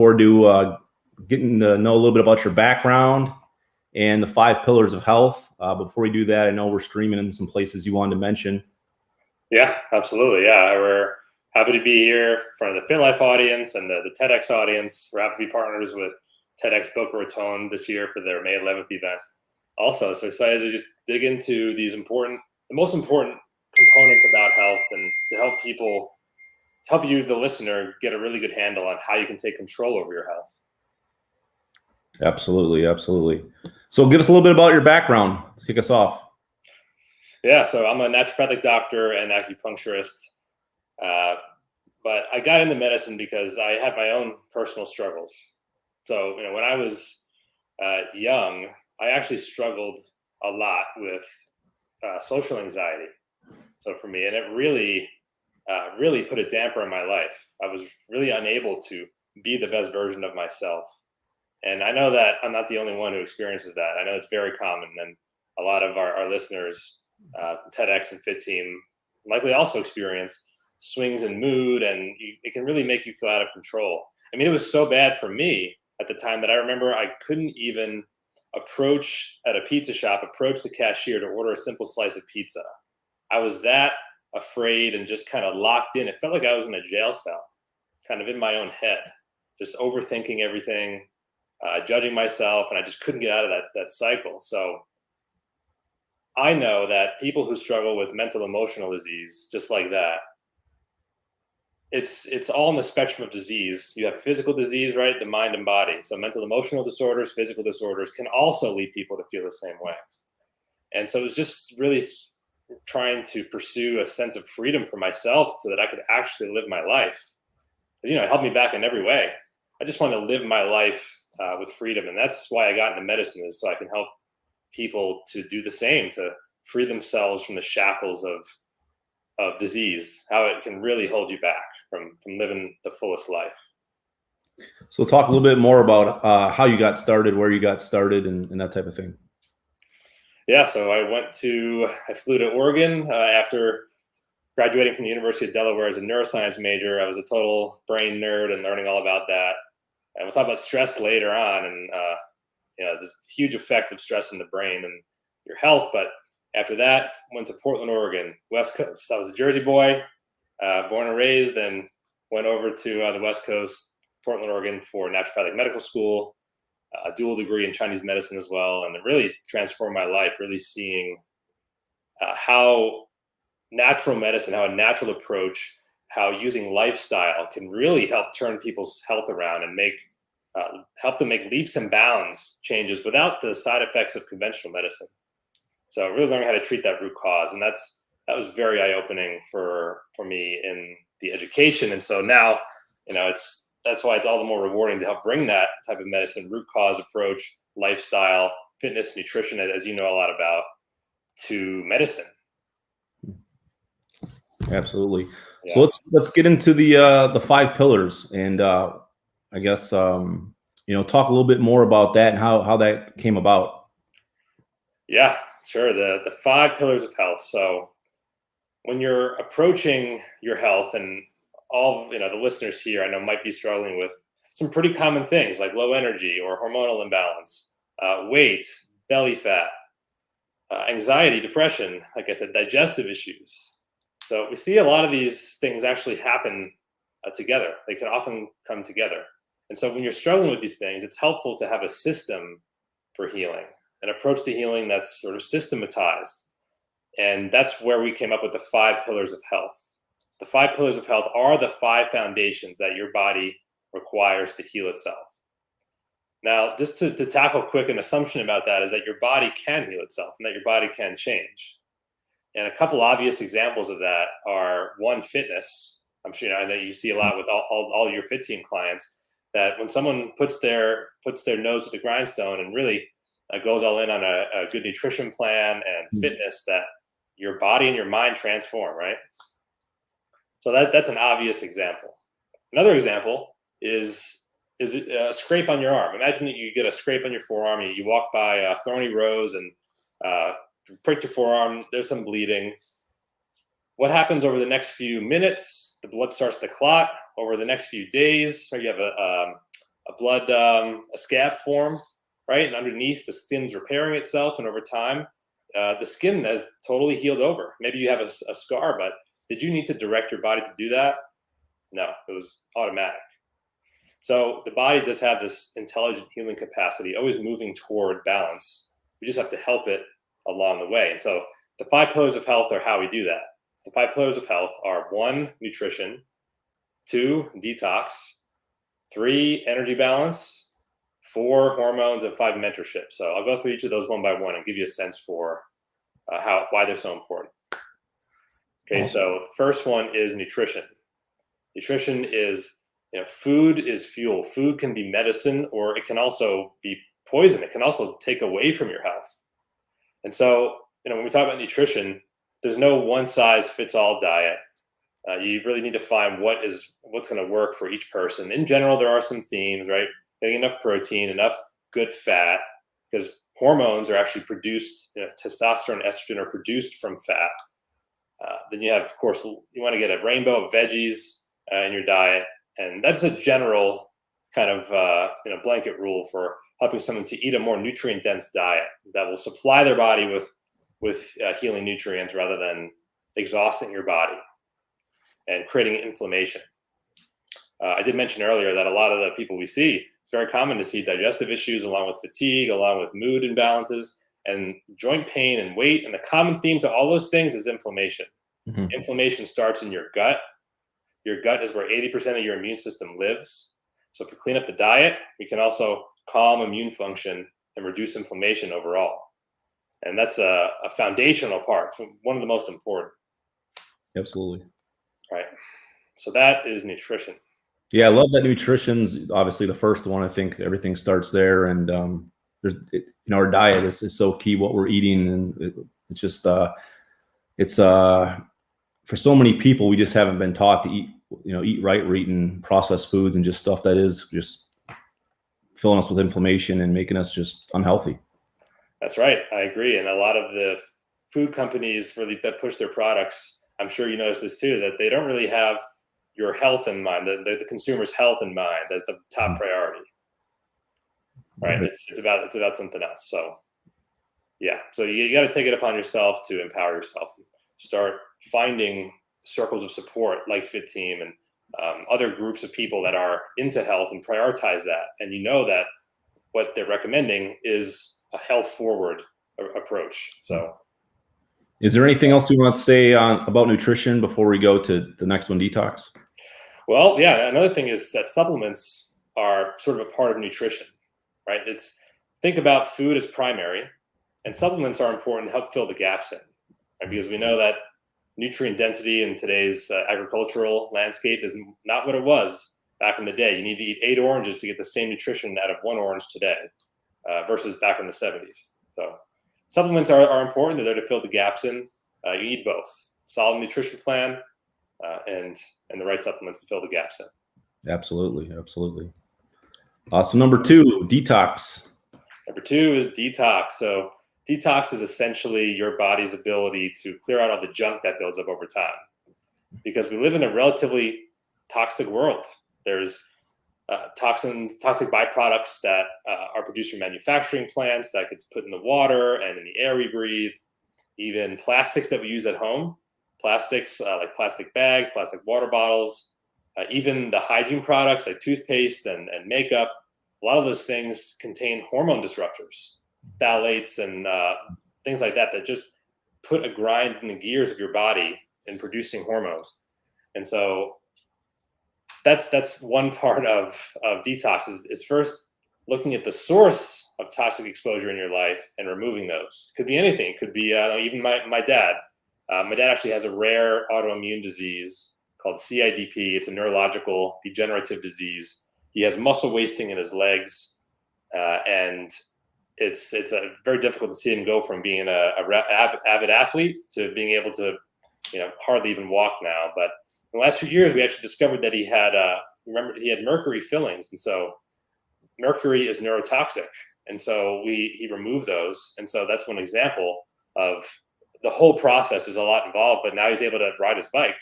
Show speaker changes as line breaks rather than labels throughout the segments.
forward to getting to know a little bit about your background and the 5 pillars of health. But before we do that, I know we're streaming in some places you wanted to mention.
Yeah, absolutely. Yeah, we're happy to be here for the FitLife audience and the TEDx audience. We're happy to be partners with TEDx Boca Raton this year for their May 11th event. Also, so excited to just dig into the most important components about health, and to help you, the listener, get a really good handle on how you can take control over your health.
Absolutely, absolutely. So give us a little bit about your background. Kick us off.
Yeah, so I'm a naturopathic doctor and acupuncturist, but I got into medicine because I had my own personal struggles. So, when I was young, I actually struggled a lot with social anxiety. So for me, and it really put a damper on my life. I was really unable to be the best version of myself. And I know that I'm not the only one who experiences that. I know it's very common, and a lot of our listeners, TEDx and Fit Team, likely also experience swings in mood, and it can really make you feel out of control. I mean, it was so bad for me at the time that I remember I couldn't even approach the cashier to order a simple slice of pizza. I was that afraid and just kind of locked in. It felt like I was in a jail cell, kind of in my own head, just overthinking everything, judging myself, and I just couldn't get out of that cycle. So I know that people who struggle with mental emotional disease, just like that, it's all in the spectrum of disease. You have physical disease, right? The mind and body. So mental emotional disorders, physical disorders can also lead people to feel the same way. And so it was just really trying to pursue a sense of freedom for myself so that I could actually live my life. It helped me back in every way. I just want to live my life with freedom. And that's why I got into medicine, is so I can help people to do the same, to free themselves from the shackles of disease, how it can really hold you back from living the fullest life.
So talk a little bit more about how you got started, where you got started, and that type of thing.
Yeah, so I flew to Oregon after graduating from the University of Delaware as a neuroscience major. I was a total brain nerd and learning all about that. And we'll talk about stress later on, and there's a huge effect of stress in the brain and your health. But after that, went to Portland, Oregon, West Coast. I was a Jersey boy, born and raised, and went over to the West Coast, Portland, Oregon, for naturopathic medical school, a dual degree in Chinese medicine as well. And it really transformed my life, really seeing how natural medicine, how a natural approach, how using lifestyle can really help turn people's health around and help them make leaps and bounds changes without the side effects of conventional medicine. So really learning how to treat that root cause. And that was very eye-opening for me in the education. And so now, that's why it's all the more rewarding to help bring that type of medicine, root cause approach, lifestyle, fitness, nutrition, as you know a lot about, to medicine.
Absolutely. Yeah. So let's get into the 5 pillars, and I guess talk a little bit more about that and how that came about.
Yeah, sure. The 5 pillars of health. So when you're approaching your health, and all of, the listeners here I know might be struggling with some pretty common things like low energy or hormonal imbalance, weight, belly fat, anxiety, depression, like I said, digestive issues. So we see a lot of these things actually happen together. They can often come together. And so when you're struggling with these things, it's helpful to have a system for healing, an approach to healing that's sort of systematized. And that's where we came up with the 5 pillars of health. The 5 pillars of health are the 5 foundations that your body requires to heal itself. Now, just to tackle quick, an assumption about that is that your body can heal itself and that your body can change. And a couple obvious examples of that are, one, fitness. I'm sure I know you see a lot with all your Fit Team clients, that when someone puts their nose to the grindstone and really goes all in on a good nutrition plan and fitness, that your body and your mind transform, right? So that's an obvious example. Another example is a scrape on your arm. Imagine that you get a scrape on your forearm, you walk by a thorny rose and prick your forearm, there's some bleeding. What happens over the next few minutes? The blood starts to clot. Over the next few days, or you have a scab form, right? And underneath, the skin's repairing itself, and over time, the skin has totally healed over. Maybe you have a scar, but did you need to direct your body to do that? No, it was automatic. So the body does have this intelligent healing capacity, always moving toward balance. We just have to help it along the way. And so the 5 pillars of health are how we do that. The 5 pillars of health are 1, nutrition, 2, detox, 3, energy balance, 4, hormones, and 5, mentorship. So I'll go through each of those one by one and give you a sense for why they're so important. Okay, so the first one is nutrition. Nutrition is, food is fuel. Food can be medicine, or it can also be poison. It can also take away from your health. And so, when we talk about nutrition, there's no one size fits all diet. You really need to find what's going to work for each person. In general, there are some themes, right? Getting enough protein, enough good fat, because hormones are actually produced, testosterone and estrogen are produced from fat. Then you have, of course, you want to get a rainbow of veggies in your diet. And that's a general kind of blanket rule for helping someone to eat a more nutrient-dense diet that will supply their body with healing nutrients rather than exhausting your body and creating inflammation. I did mention earlier that a lot of the people we see, it's very common to see digestive issues along with fatigue, along with mood imbalances and joint pain and weight. And the common theme to all those things is inflammation. Mm-hmm. Inflammation starts in your gut. Your gut is where 80% of your immune system lives. So if we clean up the diet, we can also calm immune function and reduce inflammation overall. And that's a foundational part, one of the most important.
Absolutely. Right.
So that is nutrition.
Yeah, I love that nutrition's obviously the first one. I think everything starts there, and our diet is so key. What we're eating, and it's just for so many people, we just haven't been taught to eat right. We're eating processed foods and just stuff that is just filling us with inflammation and making us just unhealthy.
That's right. I agree. And a lot of the food companies that push their products, I'm sure you noticed this too, that they don't really have your health in mind, the consumer's health in mind as the top priority. Right? It's about something else. So yeah. So you got to take it upon yourself to empower yourself. Start finding circles of support like Fit Team and other groups of people that are into health and prioritize that. And that what they're recommending is a health forward approach. So
is there anything else you want to say about nutrition before we go to the next one, detox?
Well, yeah, another thing is that supplements are sort of a part of nutrition, right? Think about food as primary, and supplements are important to help fill the gaps in, right? Because we know that nutrient density in today's agricultural landscape is not what it was back in the day. You need to eat 8 oranges to get the same nutrition out of 1 orange today versus back in the 70s. So supplements are important. They're there to fill the gaps in. You need both. Solid nutrition plan and the right supplements to fill the gaps in.
Absolutely. So number 2, detox.
Number 2 is detox. So detox is essentially your body's ability to clear out all the junk that builds up over time. Because we live in a relatively toxic world. There's toxic byproducts that are produced from manufacturing plants that gets put in the water and in the air we breathe. Even plastics that we use at home, plastics like plastic bags, plastic water bottles, even the hygiene products like toothpaste and makeup. A lot of those things contain hormone disruptors, phthalates and things like that just put a grind in the gears of your body in producing hormones. And so that's one part of detox is first looking at the source of toxic exposure in your life and removing those. Could be anything. It could be even my dad. My dad actually has a rare autoimmune disease called CIDP. It's a neurological degenerative disease. He has muscle wasting in his legs, and it's very difficult to see him go from being a avid athlete to being able to hardly even walk now. But in the last few years, we actually discovered that he had mercury fillings, and so mercury is neurotoxic, and so he removed those, and so that's one example of the whole process. Is a lot involved, but now he's able to ride his bike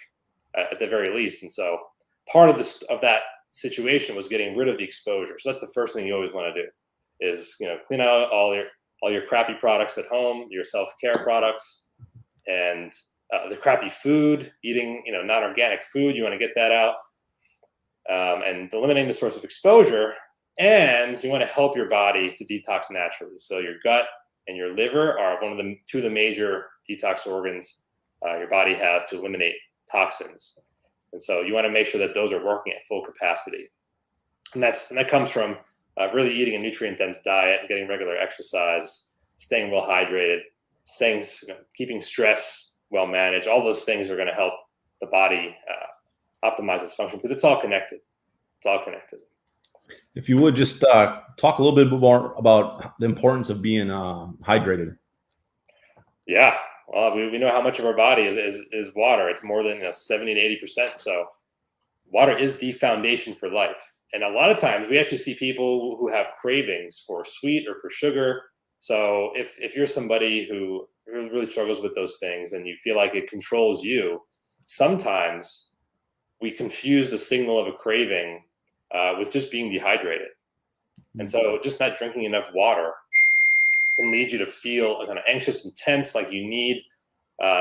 at the very least, and so part of that situation was getting rid of the exposure. So that's the first thing you always want to do is, clean out all your crappy products at home, your self-care products, and the crappy food, eating, non-organic food. You want to get that out, and eliminating the source of exposure. And you want to help your body to detox naturally. So your gut and your liver are two of the major detox organs your body has to eliminate toxins. And so you want to make sure that those are working at full capacity. And that comes from really eating a nutrient-dense diet, getting regular exercise, staying well hydrated, keeping stress well managed. All those things are going to help the body optimize its function, because it's all connected. It's all connected.
If you would just talk a little bit more about the importance of being hydrated.
Yeah. Well, we know how much of our body is water. It's more than 70 to 80%. So water is the foundation for life. And a lot of times we actually see people who have cravings for sweet or for sugar. So if you're somebody who really struggles with those things and you feel like it controls you, sometimes we confuse the signal of a craving with just being dehydrated. And so just not drinking enough water can lead you to feel kind of anxious and tense, like you need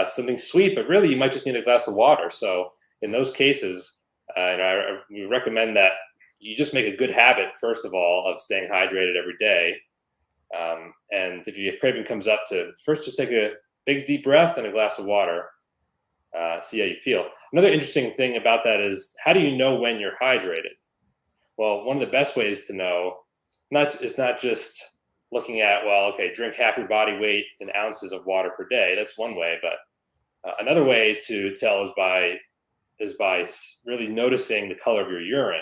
something sweet, but really you might just need a glass of water. So in those cases, we recommend that you just make a good habit, first of all, of staying hydrated every day. And if your craving comes up, to first just take a big deep breath and a glass of water, see how you feel. Another interesting thing about that is, how do you know when you're hydrated? Well, one of the best ways to know is not just looking at, drink half your body weight in ounces of water per day. That's one way, but another way to tell is by really noticing the color of your urine,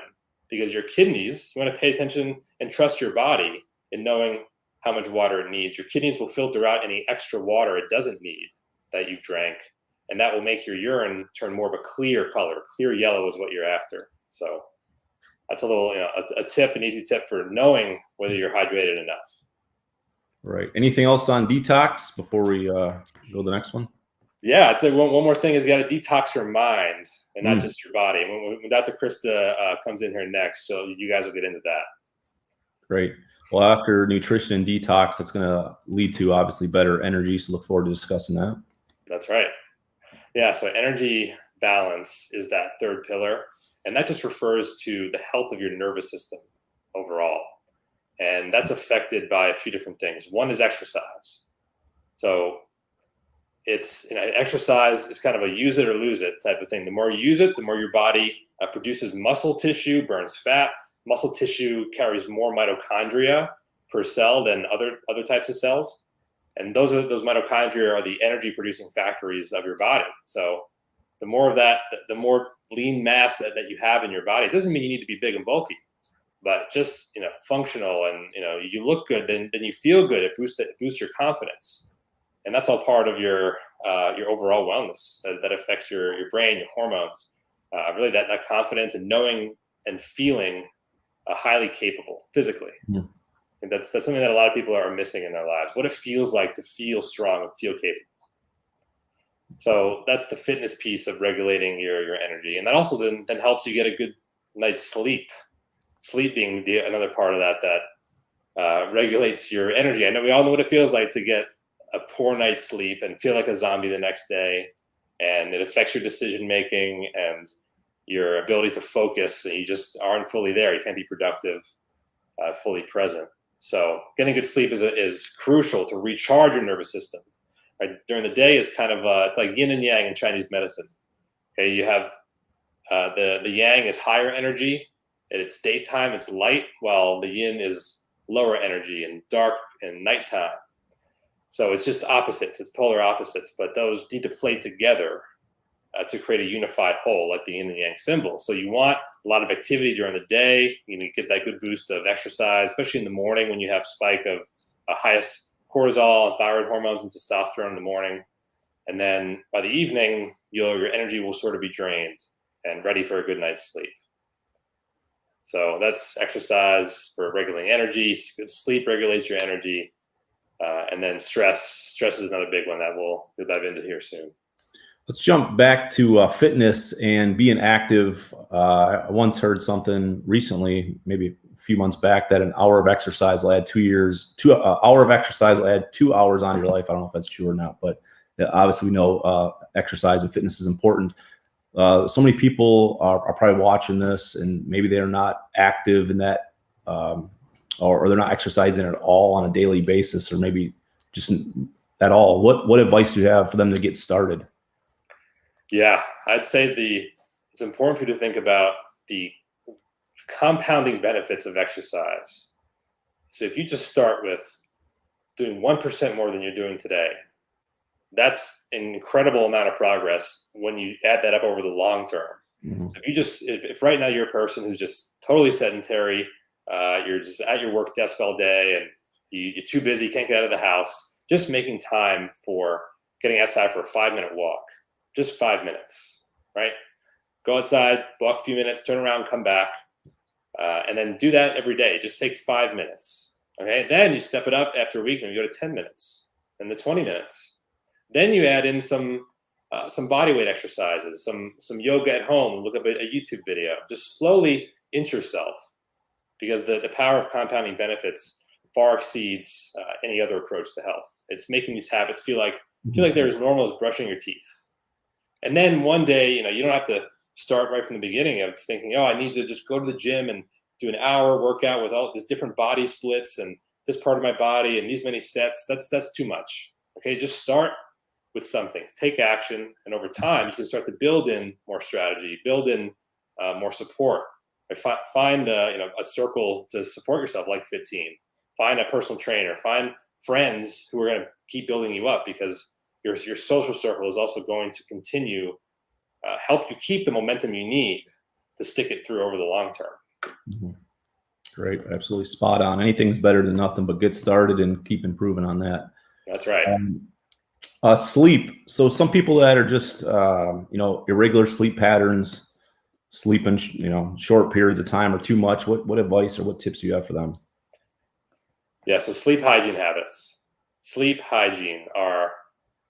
because your kidneys, you want to pay attention and trust your body in knowing how much water it needs. Your kidneys will filter out any extra water it doesn't need that you drank, and that will make your urine turn more of a clear color. Clear yellow is what you're after. So that's a little, an easy tip for knowing whether you're hydrated enough.
Right. Anything else on detox before we go to the next one?
Yeah, I'd say one more thing is you got to detox your mind and not just your body. When Dr. Krista comes in here next, so you guys will get into that.
Great. Well, after nutrition and detox, that's going to lead to obviously better energy. So look forward to discussing that.
That's right. Yeah. So energy balance is that third pillar. And that just refers to the health of your nervous system overall. And that's affected by a few different things. One is exercise. So it's, exercise is kind of a use it or lose it type of thing. The more you use it, the more your body produces muscle tissue, burns fat. Muscle tissue carries more mitochondria per cell than other types of cells. And those mitochondria are the energy producing factories of your body. So the more of that, the more lean mass that you have in your body. It doesn't mean you need to be big and bulky, but just functional, and you look good, then you feel good. It boosts your confidence, and that's all part of your overall wellness. That affects your brain, your hormones, really that confidence and knowing and feeling highly capable physically. Mm-hmm. And that's something that a lot of people are missing in their lives. What it feels like to feel strong and feel capable. So that's the fitness piece of regulating your energy, and that also then helps you get a good night's sleep. Sleep being another part of that regulates your energy. I know we all know what it feels like to get a poor night's sleep and feel like a zombie the next day, and it affects your decision making and your ability to focus, and you just aren't fully there. You can't be productive, fully present. So getting good sleep is crucial to recharge your nervous system. Right? During the day is kind of it's like yin and yang in Chinese medicine. Okay, you have the yang is higher energy, and it's daytime, it's light, while the yin is lower energy and dark and nighttime. So it's just opposites, it's polar opposites, but those need to play together to create a unified whole, like the yin and yang symbol. So you want a lot of activity during the day. You get that good boost of exercise, especially in the morning when you have spike of highest cortisol and thyroid hormones and testosterone in the morning. And then by the evening, your energy will sort of be drained and ready for a good night's sleep. So that's exercise for regulating energy. Good sleep regulates your energy. And then stress is another big one that we'll dive into here soon.
Let's jump back to fitness and being active. I once heard something recently, maybe a few months back, that an hour of exercise will add 2 years. Hour of exercise will add 2 hours on your life. I don't know if that's true or not, but obviously we know exercise and fitness is important. So many people are probably watching this, and maybe they're not active in that, or they're not exercising at all on a daily basis, or maybe just at all. What advice do you have for them to get started?
Yeah, I'd say it's important for you to think about the compounding benefits of exercise. So if you just start with doing 1% more than you're doing today, that's an incredible amount of progress when you add that up over the long term.
Mm-hmm.
So if right now you're a person who's just totally sedentary, you're just at your work desk all day and you're too busy, can't get out of the house, just making time for getting outside for a 5-minute walk, just 5 minutes, right? Go outside, walk a few minutes, turn around, come back, and then do that every day. Just take 5 minutes, okay? Then you step it up after a week and you go to 10 minutes and the 20 minutes. Then you add in some body weight exercises, some yoga at home, look up a YouTube video. Just slowly inch yourself, because the power of compounding benefits far exceeds any other approach to health. It's making these habits feel like they're as normal as brushing your teeth. And then one day, you don't have to start right from the beginning of thinking, oh, I need to just go to the gym and do an hour workout with all these different body splits and this part of my body and these many sets. That's too much. Okay, just start with some things, take action, and over time you can start to build in more strategy, build in more support. Find a circle to support yourself, like Fit Team. Find a personal trainer. Find friends who are going to keep building you up, because your social circle is also going to continue help you keep the momentum you need to stick it through over the long term.
Mm-hmm. Great, absolutely spot on. Anything's better than nothing, but get started and keep improving on that.
That's right.
Sleep. So some people that are just irregular sleep patterns, sleeping short periods of time or too much. What advice or what tips do you have for them?
Yeah, so sleep hygiene habits. Sleep hygiene are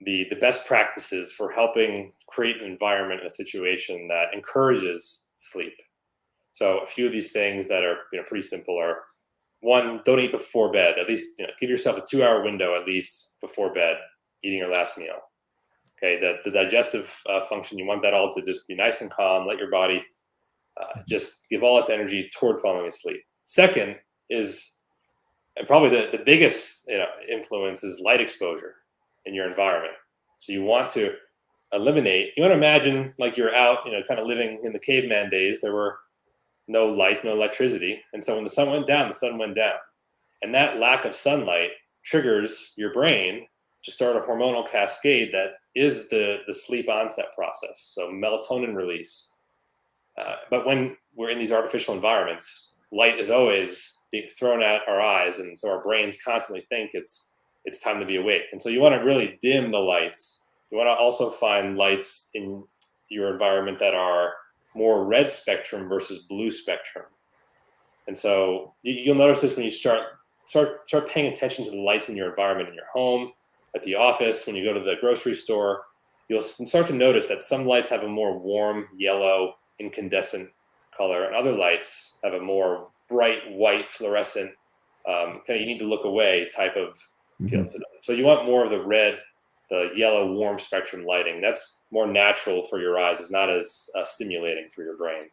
the best practices for helping create an environment and a situation that encourages sleep. So a few of these things that are pretty simple are: one, don't eat before bed. At least give yourself a 2-hour window at least before bed, eating your last meal. Okay, the digestive function, you want that all to just be nice and calm. Let your body just give all its energy toward falling asleep. Second is, and probably the biggest influence, is light exposure in your environment. So you want to imagine like you're out, kind of living in the caveman days. There were no light, no electricity. And so when the sun went down, the sun went down. And that lack of sunlight triggers your brain to start a hormonal cascade that is the sleep onset process. So melatonin release. But when we're in these artificial environments, light is always being thrown at our eyes. And so our brains constantly think it's time to be awake. And so you want to really dim the lights. You want to also find lights in your environment that are more red spectrum versus blue spectrum. And so you'll notice this when you start paying attention to the lights in your environment, in your home, at the office, when you go to the grocery store. You'll start to notice that some lights have a more warm yellow incandescent color, and other lights have a more bright white fluorescent kind of you need to look away type of feel to them. So you want more of the red, the yellow warm spectrum lighting. That's more natural for your eyes. It's not as stimulating for your brain.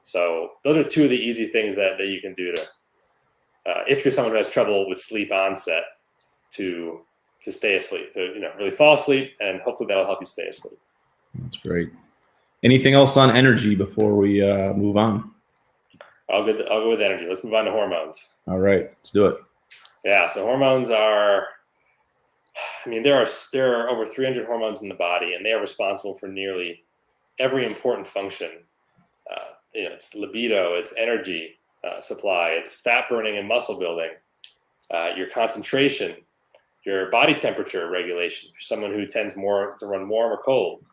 So those are two of the easy things that you can do to, if you're someone who has trouble with sleep onset, to stay asleep, to really fall asleep, and hopefully that'll help you stay asleep.
That's great. Anything else on energy before we move on?
I'll go with energy. Let's move on to hormones.
All right, let's do it.
Yeah, so hormones are, there are over 300 hormones in the body, and they are responsible for nearly every important function. It's libido, it's energy supply, it's fat burning and muscle building, your concentration, your body temperature regulation for someone who tends more to run warm or cold.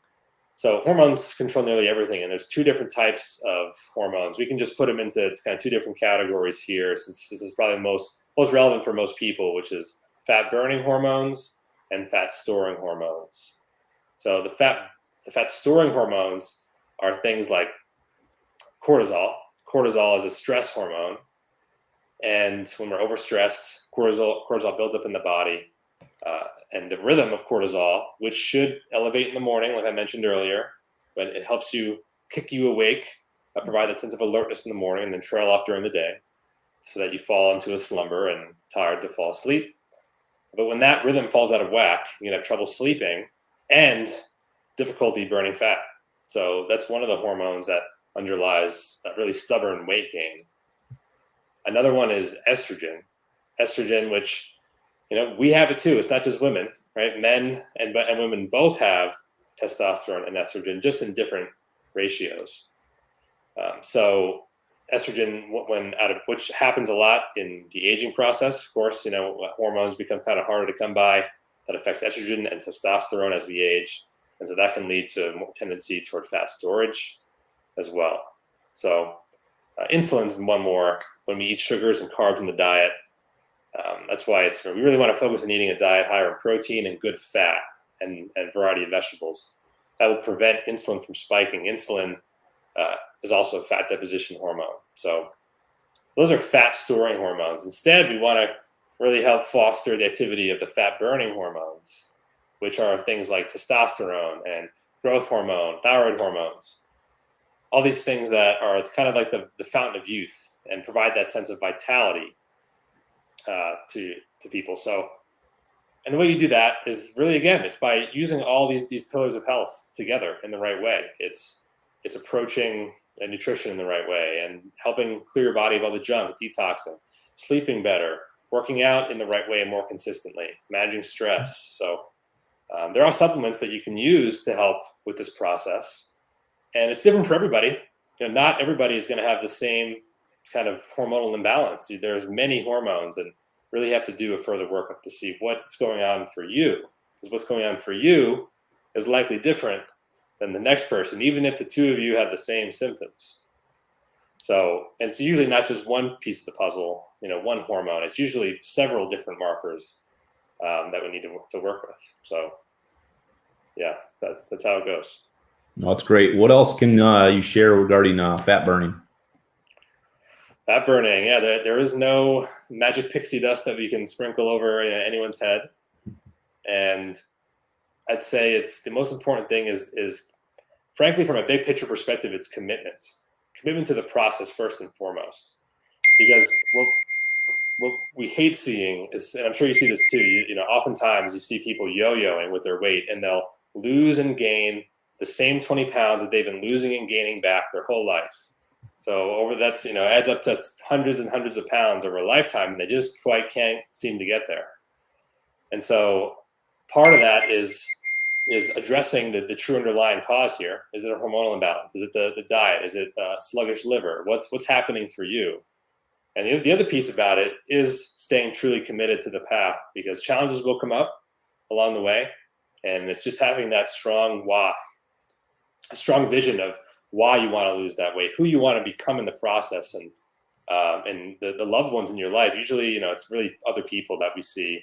So hormones control nearly everything, and there's two different types of hormones. We can just put them into kind of two different categories here, since this is probably most relevant for most people, which is fat burning hormones and fat storing hormones. So the fat storing hormones are things like cortisol. Cortisol is a stress hormone. And when we're overstressed, cortisol builds up in the body. And the rhythm of cortisol, which should elevate in the morning, like I mentioned earlier, but it helps you kick you awake, provide that sense of alertness in the morning, and then trail off during the day so that you fall into a slumber and tired to fall asleep. But when that rhythm falls out of whack, you can have trouble sleeping and difficulty burning fat. So that's one of the hormones that underlies that really stubborn weight gain. Another one is estrogen. Estrogen, which, we have it too. It's not just women, right? Men and women both have testosterone and estrogen, just in different ratios. So estrogen, which happens a lot in the aging process. Of course, hormones become kind of harder to come by. That affects estrogen and testosterone as we age. And so that can lead to a tendency toward fat storage as well. So insulin is one more when we eat sugars and carbs in the diet. That's why we really want to focus on eating a diet higher in protein and good fat and variety of vegetables. That will prevent insulin from spiking. Insulin is also a fat deposition hormone. So those are fat storing hormones. Instead, we want to really help foster the activity of the fat burning hormones, which are things like testosterone and growth hormone, thyroid hormones, all these things that are kind of like the fountain of youth and provide that sense of vitality to people. So, and the way you do that is really, again, it's by using all these pillars of health together in the right way. It's approaching nutrition in the right way and helping clear your body of all the junk, detoxing, sleeping better, working out in the right way and more consistently, managing stress. So there are supplements that you can use to help with this process. And it's different for everybody. Not everybody is going to have the same kind of hormonal imbalance. There's many hormones, and really have to do a further workup to see what's going on for you. Because what's going on for you is likely different than the next person, even if the two of you have the same symptoms. So it's usually not just one piece of the puzzle, one hormone. It's usually several different markers that we need to work with. So yeah, that's how it goes.
No, that's great. What else can you share regarding fat burning?
Fat burning, yeah, there is no magic pixie dust that we can sprinkle over anyone's head. And I'd say it's the most important thing is frankly, from a big picture perspective, it's commitment to the process first and foremost. Because what we hate seeing is, and I'm sure you see this too, oftentimes you see people yo-yoing with their weight, and they'll lose and gain the same 20 pounds that they've been losing and gaining back their whole life. So that's, adds up to hundreds and hundreds of pounds over a lifetime, and they just quite can't seem to get there. And so part of that is addressing the true underlying cause here. Is it a hormonal imbalance? Is it the diet? Is it sluggish liver? What's happening for you? And the other piece about it is staying truly committed to the path, because challenges will come up along the way. And it's just having that strong why, a strong vision of why you want to lose that weight, who you want to become in the process, and the loved ones in your life. Usually, it's really other people that we see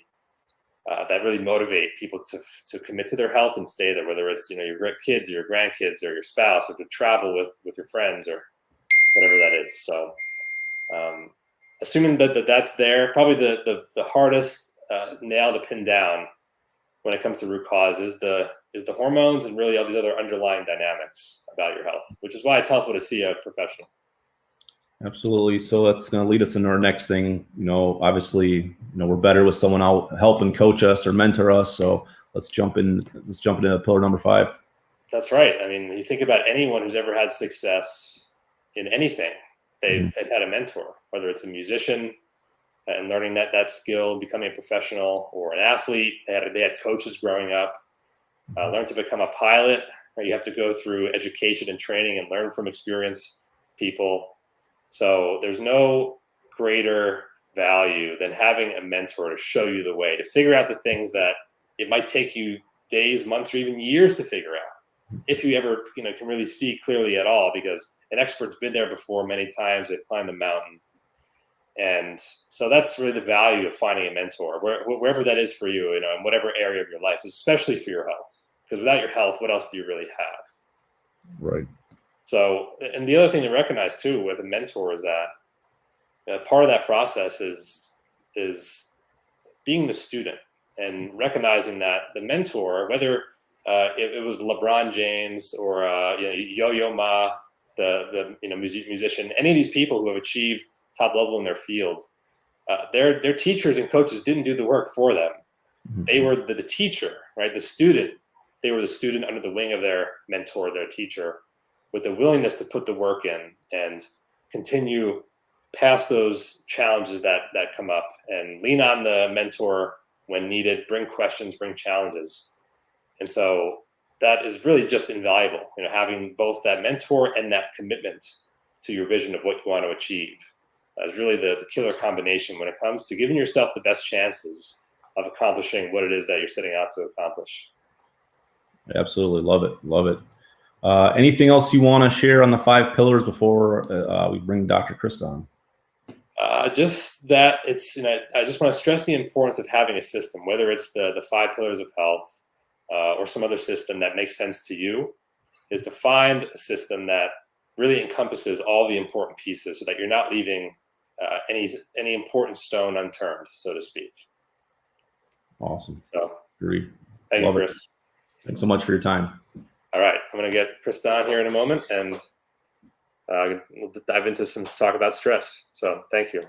that really motivate people to commit to their health and stay there, whether it's, your kids or your grandkids or your spouse, or to travel with your friends or whatever that is. So assuming that's there, probably the hardest nail to pin down when it comes to root cause is the hormones and really all these other underlying dynamics about your health, which is why it's helpful to see a professional.
Absolutely. So that's going to lead us into our next thing. Obviously, we're better with someone out helping coach us or mentor us. So let's jump into pillar number 5.
That's right. I mean, you think about anyone who's ever had success in anything, they've had a mentor, whether it's a musician and learning that skill, becoming a professional, or an athlete. They had coaches growing up. Learn to become a pilot. Right? You have to go through education and training and learn from experienced people. So there's no greater value than having a mentor to show you the way, to figure out the things that it might take you days, months, or even years to figure out, if you ever can really see clearly at all, because an expert's been there before many times. They've climbed the mountain. And so that's really the value of finding a mentor, wherever that is for you, in whatever area of your life, especially for your health. because without your health, what else do you really have?
Right.
So, and the other thing to recognize too with a mentor is that part of that process is being the student and recognizing that the mentor, whether it was LeBron James or Yo-Yo Ma, the musician, any of these people who have achieved top level in their field, their teachers and coaches didn't do the work for them.
Mm-hmm.
They were the teacher, right? The student. They were the student under the wing of their mentor, their teacher, with the willingness to put the work in and continue past those challenges that come up, and lean on the mentor when needed, bring questions, bring challenges. And so that is really just invaluable, having both that mentor and that commitment to your vision of what you want to achieve is really the killer combination when it comes to giving yourself the best chances of accomplishing what it is that you're setting out to accomplish.
Absolutely. Love it. Love it. Anything else you want to share on the 5 pillars before we bring Dr. Krista on?
Just that it's, I just want to stress the importance of having a system, whether it's the 5 pillars of health or some other system that makes sense to you, is to find a system that really encompasses all the important pieces so that you're not leaving any important stone unturned, so to speak.
Awesome.
So,
Agreed.
Thank you, Chris.
Thanks so much for your time.
All right. I'm going to get Krista on here in a moment, and we'll dive into some talk about stress. So thank you.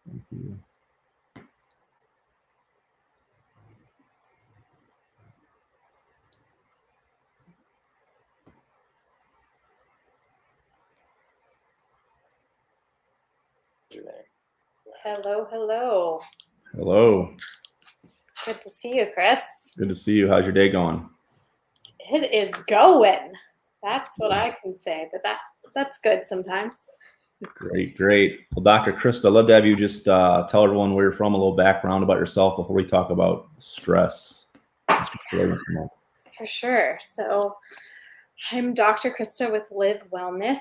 Thank you.
Hello, hello.
Hello.
Good to see you, Chris.
Good to see you. How's your day going?
It is going. That's what I can say, but that's good sometimes.
Great, great. Well, Dr. Krista, I'd love to have you just tell everyone where you're from, a little background about yourself before we talk about stress.
For sure. So I'm Dr. Krista with Live Wellness,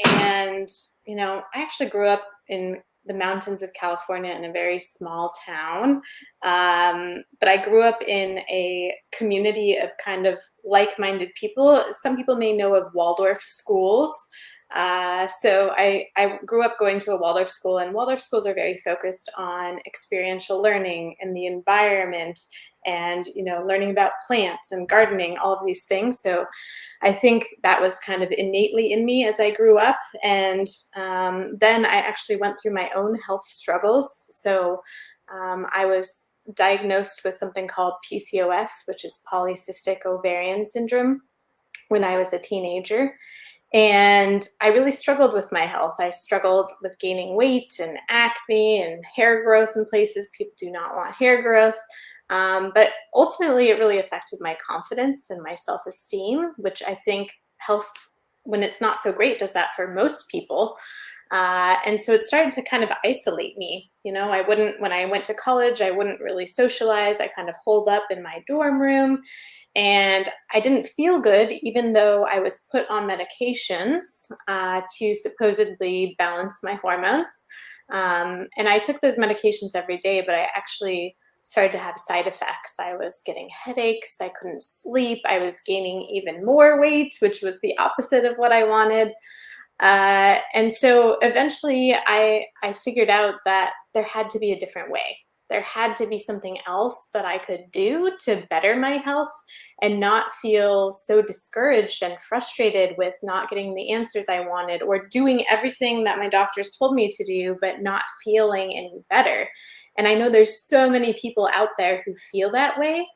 and I actually grew up in the mountains of California in a very small town, but I grew up in a community of kind of like-minded people. Some people may know of Waldorf schools. So I grew up going to a Waldorf school, and Waldorf schools are very focused on experiential learning and the environment, and learning about plants and gardening, all of these things. So I think that was kind of innately in me as I grew up. And then I actually went through my own health struggles. So I was diagnosed with something called PCOS, which is polycystic ovarian syndrome, when I was a teenager. And I really struggled with my health. I struggled with gaining weight and acne and hair growth in places people do not want hair growth. But ultimately, it really affected my confidence and my self-esteem, which I think health, when it's not so great, does that for most people. And so it started to kind of isolate me. When I went to college, I wouldn't really socialize. I kind of holed up in my dorm room, and I didn't feel good, even though I was put on medications to supposedly balance my hormones. And I took those medications every day, but I actually started to have side effects. I was getting headaches. I couldn't sleep. I was gaining even more weight, which was the opposite of what I wanted. And so eventually I figured out that there had to be a different way. There had to be something else that I could do to better my health and not feel so discouraged and frustrated with not getting the answers I wanted, or doing everything that my doctors told me to do, but not feeling any better. And I know there's so many people out there who feel that way.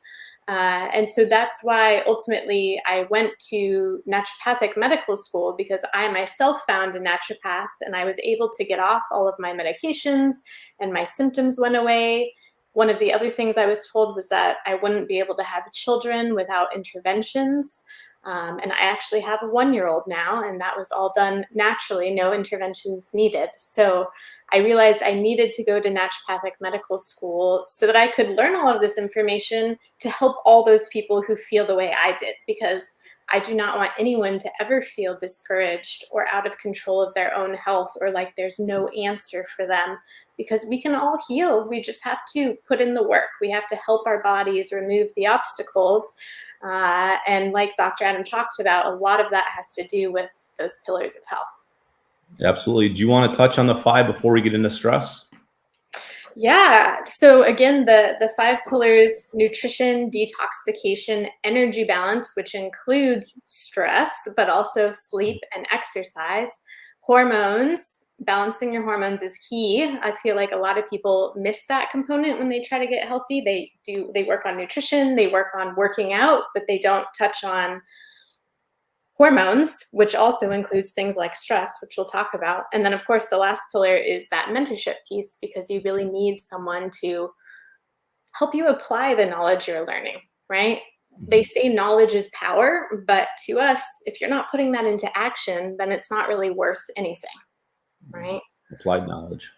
And so that's why ultimately I went to naturopathic medical school, because I myself found a naturopath and I was able to get off all of my medications and my symptoms went away. One of the other things I was told was that I wouldn't be able to have children without interventions. And I actually have a 1-year-old now, and that was all done naturally, no interventions needed. So I realized I needed to go to naturopathic medical school so that I could learn all of this information to help all those people who feel the way I did, because I do not want anyone to ever feel discouraged or out of control of their own health, or like there's no answer for them, because we can all heal. We just have to put in the work. We have to help our bodies remove the obstacles. And like Dr. Adam talked about, a lot of that has to do with those pillars of health.
Absolutely. Do you want to touch on the 5 before we get into stress?
Yeah. So again, the 5 pillars: nutrition, detoxification, energy balance, which includes stress, but also sleep and exercise, hormones. Balancing your hormones is key. I feel like a lot of people miss that component when they try to get healthy. They work on nutrition, they work on working out, but they don't touch on hormones, which also includes things like stress, which we'll talk about. And then, of course, the last pillar is that mentorship piece, because you really need someone to help you apply the knowledge you're learning, right? They say knowledge is power, but to us, if you're not putting that into action, then it's not really worth anything, right?
Applied knowledge.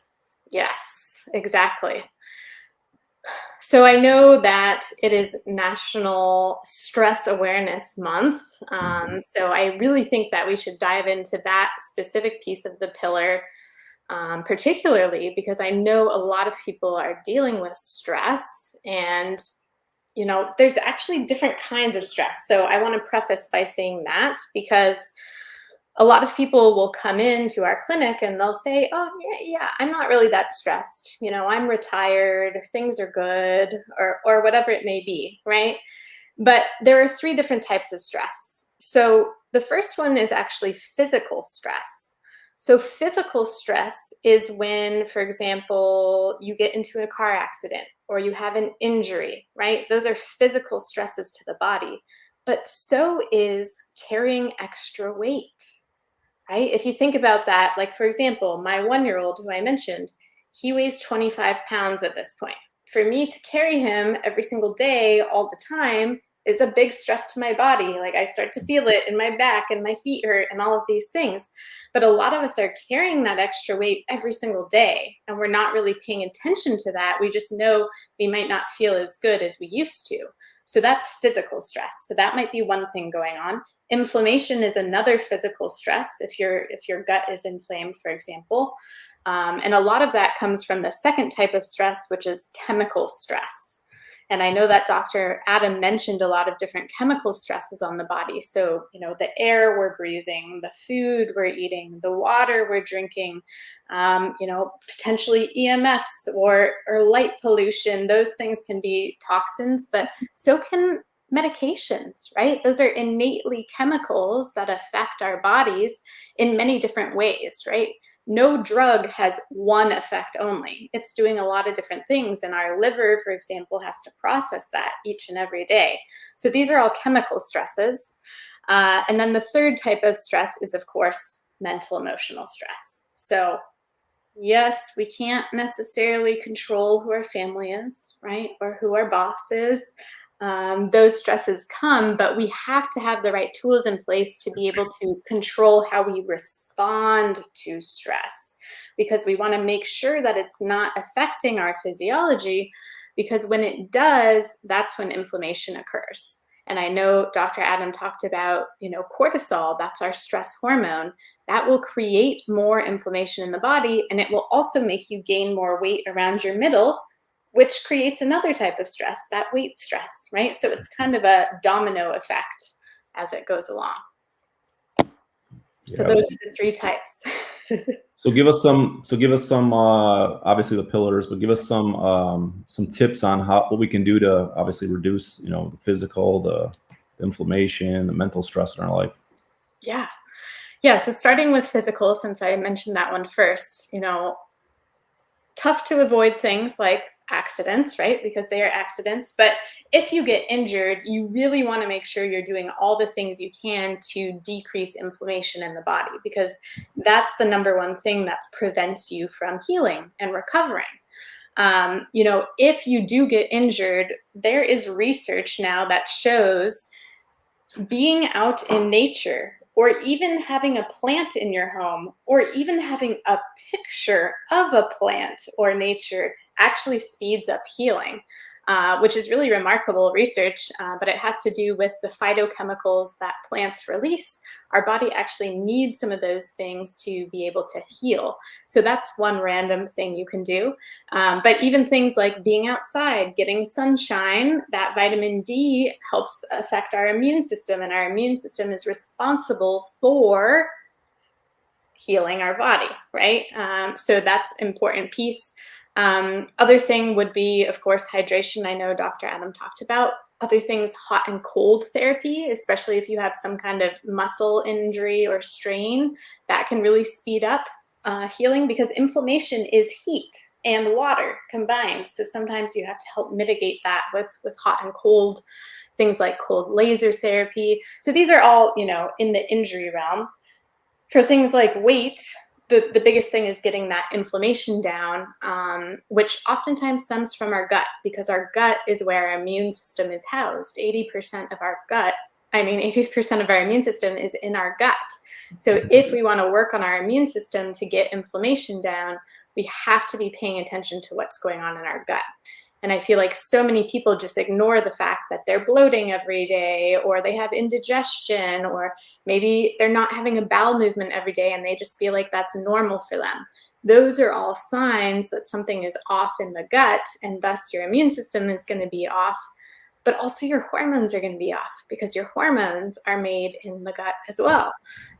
Yes, exactly. So I know that it is National Stress Awareness Month. So I really think that we should dive into that specific piece of the pillar, particularly because I know a lot of people are dealing with stress, and there's actually different kinds of stress. So I want to preface by saying that, because a lot of people will come into our clinic and they'll say, oh, yeah, I'm not really that stressed. I'm retired, things are good, or whatever it may be, right? But there are 3 different types of stress. So the first one is actually physical stress. So physical stress is when, for example, you get into a car accident or you have an injury, right? Those are physical stresses to the body. But so is carrying extra weight. Right? If you think about that, like, for example, my 1-year-old who I mentioned, he weighs 25 pounds at this point. For me to carry him every single day, all the time, is a big stress to my body. Like, I start to feel it in my back and my feet hurt and all of these things. But a lot of us are carrying that extra weight every single day, and we're not really paying attention to that. We just know we might not feel as good as we used to. So that's physical stress. So that might be one thing going on. Inflammation is another physical stress if your gut is inflamed, for example. And a lot of that comes from the second type of stress, which is chemical stress. And I know that Dr. Adam mentioned a lot of different chemical stresses on the body. So, the air we're breathing, the food we're eating, the water we're drinking, potentially EMS or light pollution. Those things can be toxins, but so can medications, right? Those are innately chemicals that affect our bodies in many different ways, right? No drug has one effect only. It's doing a lot of different things, and our liver, for example, has to process that each and every day. So these are all chemical stresses. And then the third type of stress is, of course, mental emotional stress. So yes, we can't necessarily control who our family is, right? Or who our boss is. Those stresses come, but we have to have the right tools in place to be able to control how we respond to stress, because we want to make sure that it's not affecting our physiology, because when it does, that's when inflammation occurs. And I know Dr. Adam talked about, cortisol, that's our stress hormone, that will create more inflammation in the body, and it will also make you gain more weight around your middle, which creates another type of stress, that weight stress, right? So it's kind of a domino effect as it goes along. So those are the 3 types.
So give us some obviously the pillars, but give us some tips on what we can do to obviously reduce, the physical, the inflammation, the mental stress in our life.
Yeah. So starting with physical, since I mentioned that one first, tough to avoid things like accidents, right? Because they are accidents. But if you get injured, you really want to make sure you're doing all the things you can to decrease inflammation in the body, because that's the number one thing that prevents you from healing and recovering. If you do get injured, there is research now that shows being out in nature, or even having a plant in your home, or even having a picture of a plant or nature actually speeds up healing, which is really remarkable research, but it has to do with the phytochemicals that plants release. Our body actually needs some of those things to be able to heal. So that's one random thing you can do. But even things like being outside, getting sunshine, that vitamin D helps affect our immune system, and our immune system is responsible for healing our body, right? So that's an important piece. Other thing would be, of course, hydration. I know Dr. Adam talked about. Other things, hot and cold therapy, especially if you have some kind of muscle injury or strain, that can really speed up healing, because inflammation is heat and water combined. So sometimes you have to help mitigate that with hot and cold, things like cold laser therapy. So these are all, in the injury realm. For things like weight, the biggest thing is getting that inflammation down, which oftentimes stems from our gut, because our gut is where our immune system is housed. 80% of our gut, 80% of our immune system is in our gut. So if we want to work on our immune system to get inflammation down, we have to be paying attention to what's going on in our gut. And I feel like so many people just ignore the fact that they're bloating every day, or they have indigestion, or maybe they're not having a bowel movement every day and they just feel like that's normal for them. Those are all signs that something is off in the gut, and thus your immune system is going to be off, but also your hormones are going to be off, because your hormones are made in the gut as well.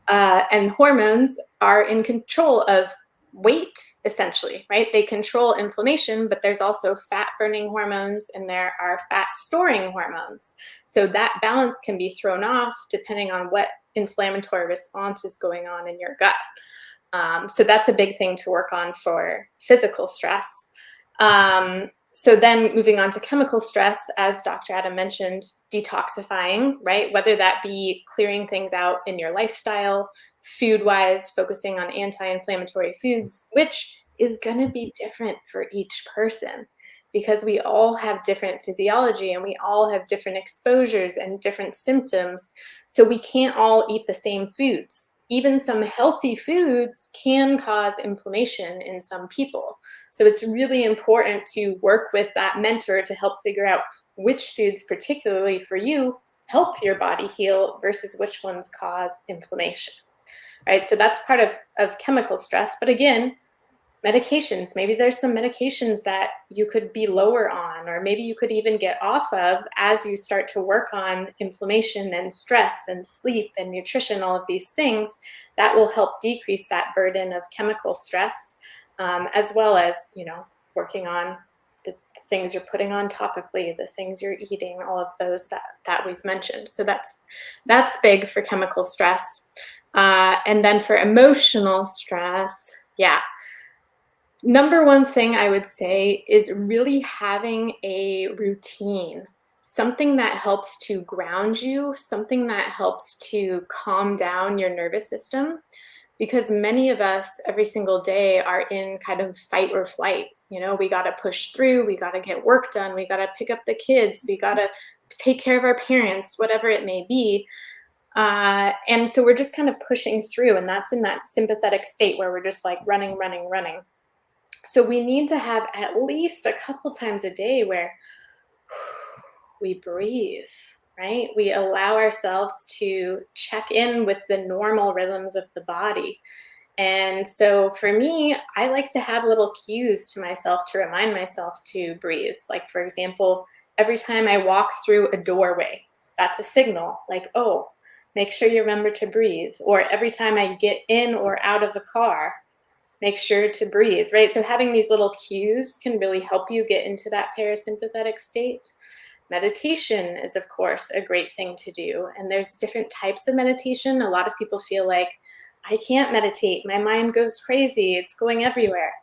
And hormones are in control of weight, essentially, right? They control inflammation, but there's also fat burning hormones and there are fat storing hormones. So that balance can be thrown off depending on what inflammatory response is going on in your gut. So that's a big thing to work on for physical stress. So then moving on to chemical stress, as Dr. Adam mentioned, detoxifying, right? Whether that be clearing things out in your lifestyle, food-wise, focusing on anti-inflammatory foods, which is going to be different for each person, because we all have different physiology and we all have different exposures and different symptoms. So we can't all eat the same foods. Even some healthy foods can cause inflammation in some people. So it's really important to work with that mentor to help figure out which foods, particularly for you, help your body heal versus which ones cause inflammation, right? So that's part of chemical stress. But again, medications, maybe there's some medications that you could be lower on, or maybe you could even get off of as you start to work on inflammation and stress and sleep and nutrition, all of these things that will help decrease that burden of chemical stress, as well as, working on the things you're putting on topically, the things you're eating, all of those that we've mentioned. So that's big for chemical stress. And then for emotional stress, number one thing I would say is really having a routine, something that helps to ground you, something that helps to calm down your nervous system, because many of us every single day are in kind of fight or flight. We got to push through, we got to get work done, we got to pick up the kids, we got to take care of our parents, whatever it may be. And so we're just kind of pushing through, and that's in that sympathetic state where we're just like running. So we need to have at least a couple times a day where we breathe, right? We allow ourselves to check in with the normal rhythms of the body. And so for me, I like to have little cues to myself to remind myself to breathe. Like, for example, every time I walk through a doorway, that's a signal, like, oh, make sure you remember to breathe. Or every time I get in or out of a car, make sure to breathe, right? So having these little cues can really help you get into that parasympathetic state. Meditation is, of course, a great thing to do. And there's different types of meditation. A lot of people feel like, I can't meditate. My mind goes crazy. It's going everywhere.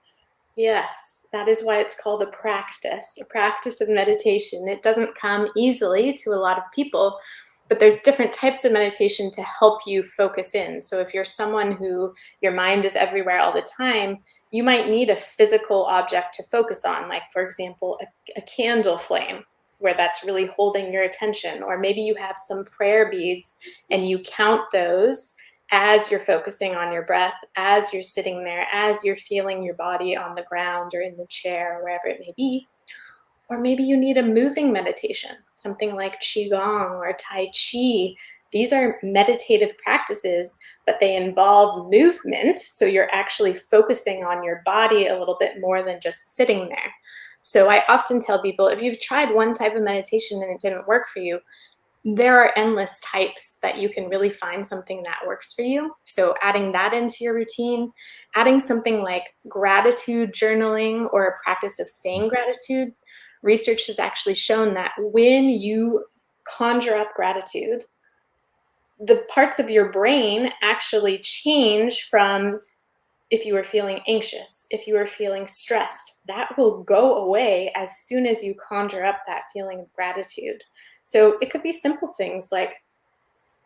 Yes, that is why it's called a practice of meditation. It doesn't come easily to a lot of people, but there's different types of meditation to help you focus in. So if you're someone who your mind is everywhere all the time, you might need a physical object to focus on, like, for example, a candle flame, where that's really holding your attention. Or maybe you have some prayer beads and you count those as you're focusing on your breath, as you're sitting there, as you're feeling your body on the ground or in the chair or wherever it may be. Or maybe you need a moving meditation, something like Qigong or Tai Chi. These are meditative practices, but they involve movement. So you're actually focusing on your body a little bit more than just sitting there. So I often tell people, if you've tried one type of meditation and it didn't work for you, there are endless types that you can really find something that works for you. So adding that into your routine, adding something like gratitude journaling or a practice of saying gratitude. Research has actually shown that when you conjure up gratitude, the parts of your brain actually change from, if you were feeling anxious, if you were feeling stressed, that will go away as soon as you conjure up that feeling of gratitude. So it could be simple things like,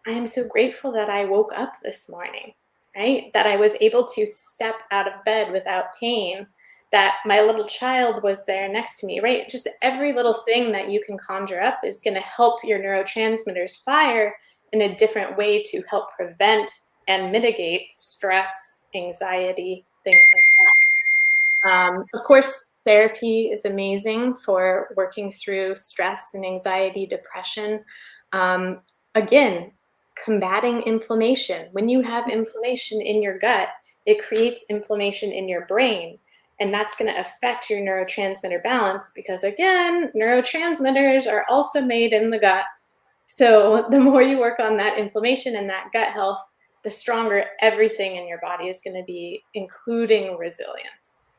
I am so grateful that I woke up this morning, right? That I was able to step out of bed without pain, that my little child was there next to me, right? Just every little thing that you can conjure up is going to help your neurotransmitters fire in a different way to help prevent and mitigate stress, anxiety, things like that. Of course, therapy is amazing for working through stress and anxiety, depression. Again, combating inflammation. When you have inflammation in your gut, it creates inflammation in your brain. And that's going to affect your neurotransmitter balance because, again, neurotransmitters are also made in the gut. So the more you work on that inflammation and that gut health, the stronger everything in your body is going to be, including resilience.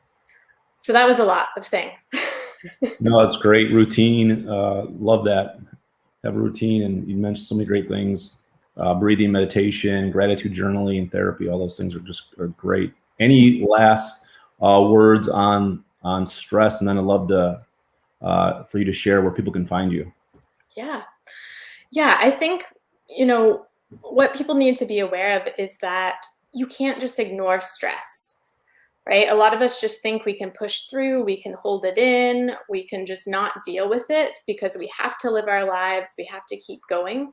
So that was a lot of things.
No, that's great. Routine. Love that. Have a routine. And you mentioned so many great things. Breathing, meditation, gratitude journaling, therapy. All those things are great. Any last words on stress? And then I'd love to for you to share where people can find you.
Yeah, I think, what people need to be aware of is that you can't just ignore stress, right? A lot of us just think we can push through, we can hold it in, we can just not deal with it because we have to live our lives, we have to keep going.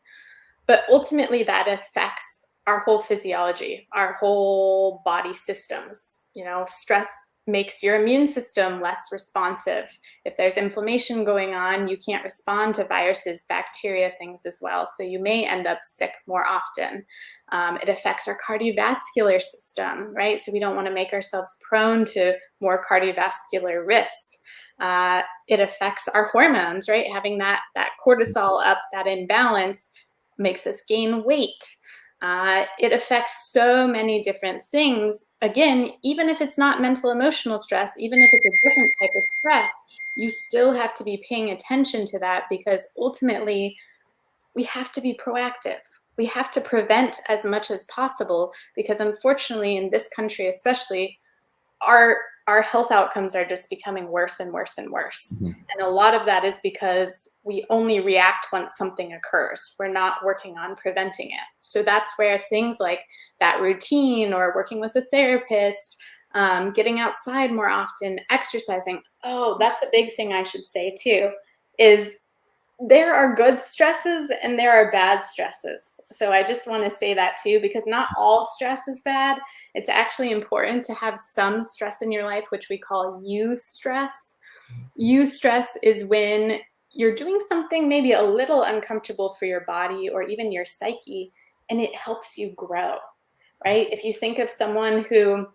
But ultimately, that affects our whole physiology, our whole body systems. Stress makes your immune system less responsive. If there's inflammation going on, you can't respond to viruses, bacteria, things as well. So you may end up sick more often. It affects our cardiovascular system, right? So we don't want to make ourselves prone to more cardiovascular risk. It affects our hormones, right? Having that cortisol up, that imbalance makes us gain weight. It affects so many different things. Again, even if it's not mental emotional stress, even if it's a different type of stress, you still have to be paying attention to that because ultimately we have to be proactive. We have to prevent as much as possible because unfortunately in this country especially, our health outcomes are just becoming worse and worse and worse. Mm-hmm. And a lot of that is because we only react once something occurs. We're not working on preventing it. So that's where things like that routine or working with a therapist, getting outside more often, exercising. Oh, that's a big thing I should say too, is there are good stresses and there are bad stresses. So I just want to say that too, because not all stress is bad. It's actually important to have some stress in your life, which we call eustress. Eustress is when you're doing something maybe a little uncomfortable for your body or even your psyche, and it helps you grow, right? If you think of someone who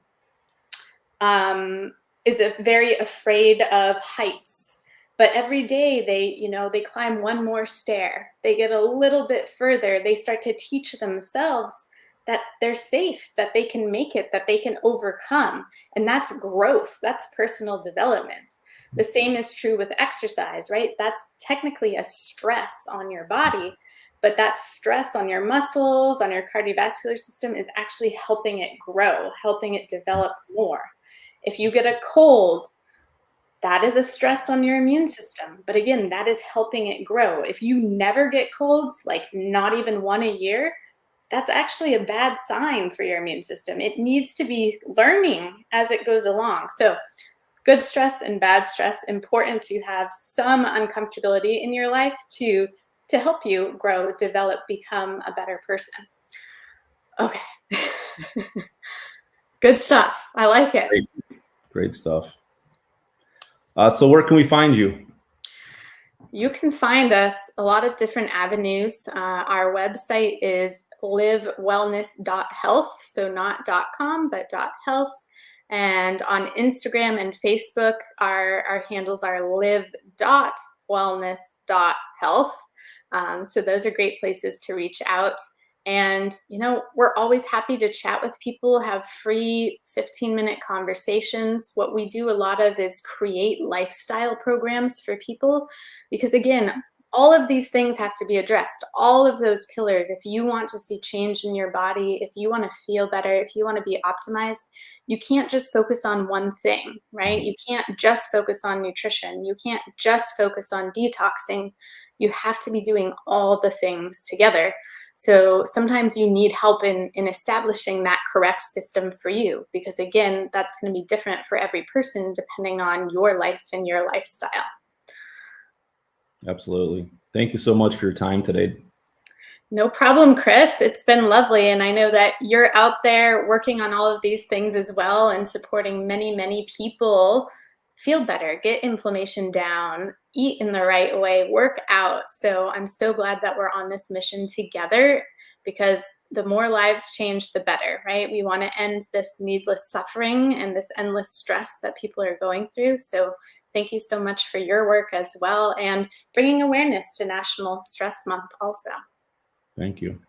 is very afraid of heights, but every day they climb one more stair, they get a little bit further, they start to teach themselves that they're safe, that they can make it, that they can overcome. And that's growth, that's personal development. The same is true with exercise, right? That's technically a stress on your body, but that stress on your muscles, on your cardiovascular system is actually helping it grow, helping it develop more. If you get a cold, that is a stress on your immune system. But again, that is helping it grow. If you never get colds, like not even one a year, that's actually a bad sign for your immune system. It needs to be learning as it goes along. So good stress and bad stress, important to have some uncomfortability in your life to help you grow, develop, become a better person. Okay, Good stuff. I like it.
Great stuff. So where can we find you?
You can find us a lot of different avenues. Our website is livewellness.health, so not .com, but .health. And on Instagram and Facebook, our handles are live.wellness.health. So those are great places to reach out. And, we're always happy to chat with people, have free 15-minute conversations. What we do a lot of is create lifestyle programs for people, because again, all of these things have to be addressed. All of those pillars, if you want to see change in your body, if you want to feel better, if you want to be optimized, you can't just focus on one thing, right? You can't just focus on nutrition. You can't just focus on detoxing. You have to be doing all the things together. So sometimes you need help in establishing that correct system for you, because again, that's going to be different for every person depending on your life and your lifestyle.
Absolutely. Thank you so much for your time today.
No problem, Chris. It's been lovely. And I know that you're out there working on all of these things as well and supporting many, many people feel better, get inflammation down, eat in the right way, work out. So I'm so glad that we're on this mission together, because the more lives change, the better, right? We want to end this needless suffering and this endless stress that people are going through. So thank you so much for your work as well, and bringing awareness to National Stress Month also.
Thank you.